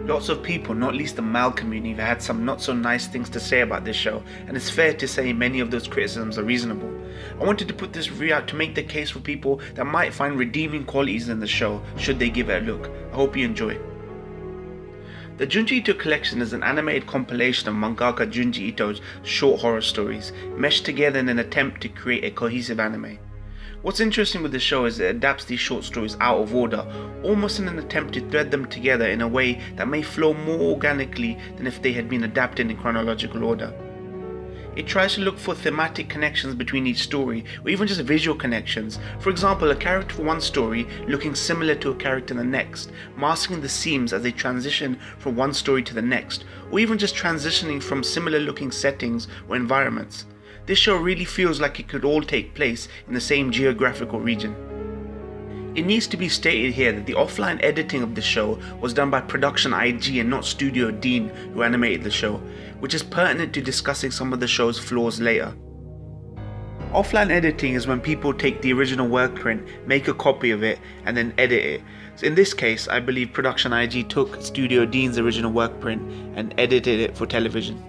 Lots of people, not least the male community, have had some not so nice things to say about this show, and it's fair to say many of those criticisms are reasonable. I wanted to put this review out to make the case for people that might find redeeming qualities in the show should they give it a look. I hope you enjoy. The Junji Ito collection is an animated compilation of mangaka Junji Ito's short horror stories, meshed together in an attempt to create a cohesive anime. What's interesting with the show is it adapts these short stories out of order, almost in an attempt to thread them together in a way that may flow more organically than if they had been adapted in chronological order. It tries to look for thematic connections between each story, or even just visual connections. For example, a character for one story looking similar to a character in the next, masking the seams as they transition from one story to the next, or even just transitioning from similar looking settings or environments. This show really feels like it could all take place in the same geographical region. It needs to be stated here that the offline editing of the show was done by Production IG and not Studio Dean, who animated the show, which is pertinent to discussing some of the show's flaws later. Offline editing is when people take the original work print, make a copy of it, and then edit it. So in this case, I believe Production IG took Studio Dean's original work print and edited it for television.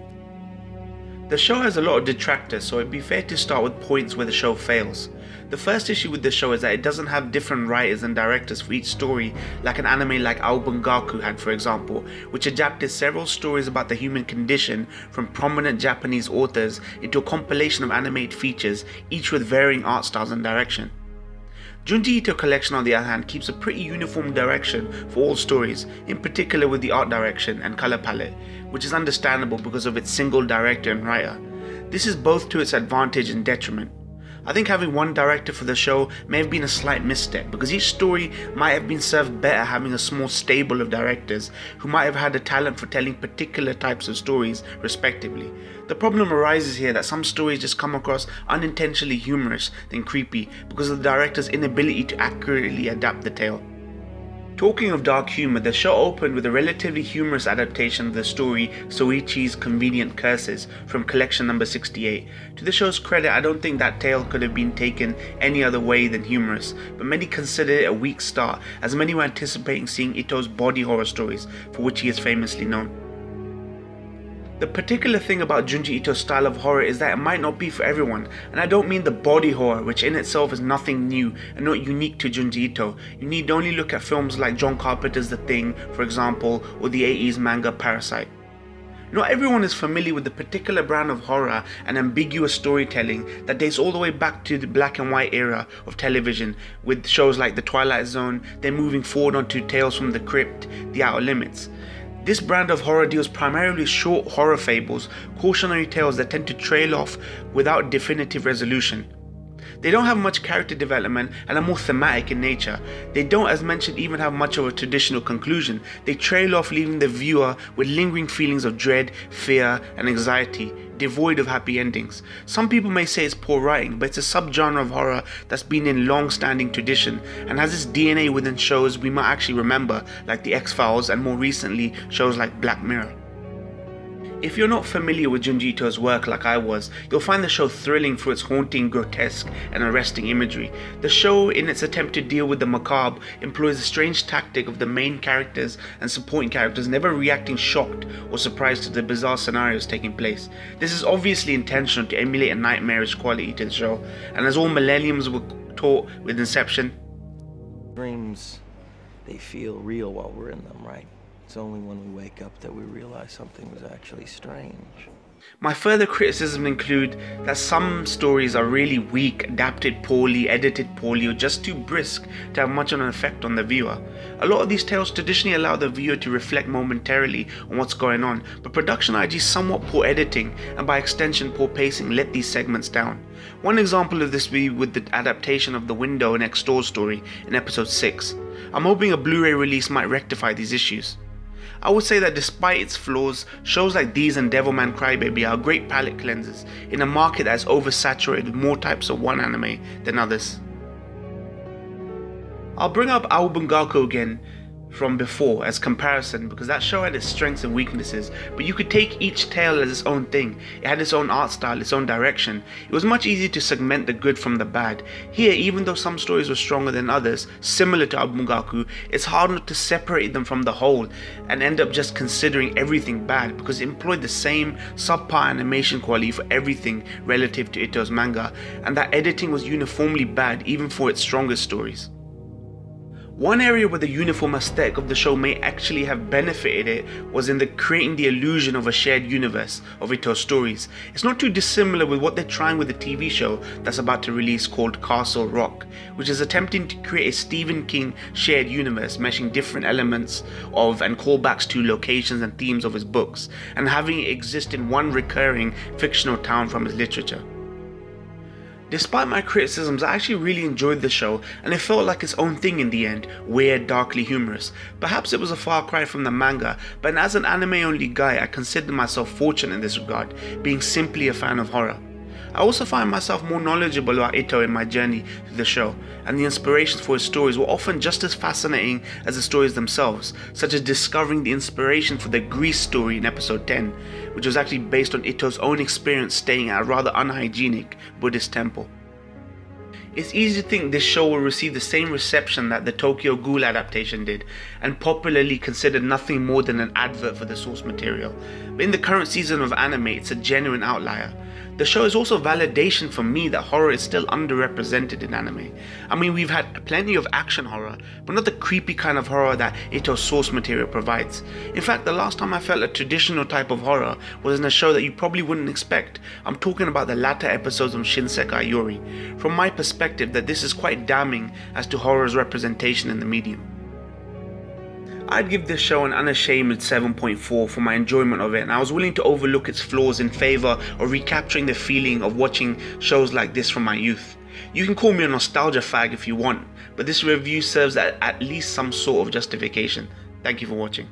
The show has a lot of detractors, so it'd be fair to start with points where the show fails. The first issue with the show is that it doesn't have different writers and directors for each story like an anime like Aobungaku had, for example, which adapted several stories about the human condition from prominent Japanese authors into a compilation of animated features, each with varying art styles and direction. Junji Ito collection on the other hand keeps a pretty uniform direction for all stories, in particular with the art direction and color palette, which is understandable because of its single director and writer. This is both to its advantage and detriment. I think having one director for the show may have been a slight misstep, because each story might have been served better having a small stable of directors who might have had a talent for telling particular types of stories respectively. The problem arises here that some stories just come across unintentionally humorous than creepy because of the director's inability to accurately adapt the tale. Talking of dark humor, the show opened with a relatively humorous adaptation of the story Soichi's Convenient Curses from collection number 68. To the show's credit, I don't think that tale could have been taken any other way than humorous, but many consider it a weak start, as many were anticipating seeing Ito's body horror stories, for which he is famously known. The particular thing about Junji Ito's style of horror is that it might not be for everyone, and I don't mean the body horror, which in itself is nothing new and not unique to Junji Ito. You need only look at films like John Carpenter's The Thing, for example, or the 80s manga Parasite. Not everyone is familiar with the particular brand of horror and ambiguous storytelling that dates all the way back to the black and white era of television, with shows like The Twilight Zone, then moving forward onto Tales from the Crypt, The Outer Limits. This brand of horror deals primarily with short horror fables, cautionary tales that tend to trail off without definitive resolution. They don't have much character development and are more thematic in nature. They don't, as mentioned, even have much of a traditional conclusion. They trail off, leaving the viewer with lingering feelings of dread, fear, and anxiety, devoid of happy endings. Some people may say it's poor writing, but it's a subgenre of horror that's been in long-standing tradition and has its DNA within shows we might actually remember, like The X-Files and more recently shows like Black Mirror. If you're not familiar with Junji Ito's work like I was, you'll find the show thrilling for its haunting, grotesque, and arresting imagery. The show, in its attempt to deal with the macabre, employs the strange tactic of the main characters and supporting characters never reacting shocked or surprised to the bizarre scenarios taking place. This is obviously intentional to emulate a nightmarish quality to the show, and as all millenniums were taught with Inception, dreams, they feel real while we're in them, right? It's only when we wake up that we realize something was actually strange. My further criticisms include that some stories are really weak, adapted poorly, edited poorly, or just too brisk to have much of an effect on the viewer. A lot of these tales traditionally allow the viewer to reflect momentarily on what's going on, but Production IG's somewhat poor editing, and by extension poor pacing, let these segments down. One example of this would be with the adaptation of the Window Next Door story in episode 6. I'm hoping a Blu-ray release might rectify these issues. I would say that despite its flaws, shows like these and Devilman Crybaby are great palette cleansers in a market that is oversaturated with more types of one anime than others. I'll bring up Aobungaku again. from before as comparison, because that show had its strengths and weaknesses, but you could take each tale as its own thing. It had its own art style, its own direction. It was much easier to segment the good from the bad. Here, even though some stories were stronger than others, similar to Abugaku, it's hard not to separate them from the whole and end up just considering everything bad, because it employed the same subpar animation quality for everything relative to Ito's manga, and that editing was uniformly bad even for its strongest stories. One area where the uniform aesthetic of the show may actually have benefited it was in creating the illusion of a shared universe of Ito's stories. It's not too dissimilar with what they're trying with the TV show that's about to release called Castle Rock, which is attempting to create a Stephen King shared universe, meshing different elements of and callbacks to locations and themes of his books, and having it exist in one recurring fictional town from his literature. Despite my criticisms, I actually really enjoyed the show, and it felt like its own thing in the end, weird, darkly humorous. Perhaps it was a far cry from the manga, but as an anime-only guy, I consider myself fortunate in this regard, being simply a fan of horror. I also find myself more knowledgeable about Ito in my journey through the show, and the inspirations for his stories were often just as fascinating as the stories themselves, such as discovering the inspiration for the Grease story in episode 10, which was actually based on Ito's own experience staying at a rather unhygienic Buddhist temple. It's easy to think this show will receive the same reception that the Tokyo Ghoul adaptation did, and popularly considered nothing more than an advert for the source material. But in the current season of anime, it's a genuine outlier. The show is also validation for me that horror is still underrepresented in anime. I mean, we've had plenty of action horror, but not the creepy kind of horror that Ito's source material provides. In fact, the last time I felt a traditional type of horror was in a show that you probably wouldn't expect. I'm talking about the latter episodes of Shinsekai Yori. From my perspective, that this is quite damning as to horror's representation in the medium. I'd give this show an unashamed 7.4 for my enjoyment of it, and I was willing to overlook its flaws in favour of recapturing the feeling of watching shows like this from my youth. You can call me a nostalgia fag if you want, but this review serves at least some sort of justification. Thank you for watching.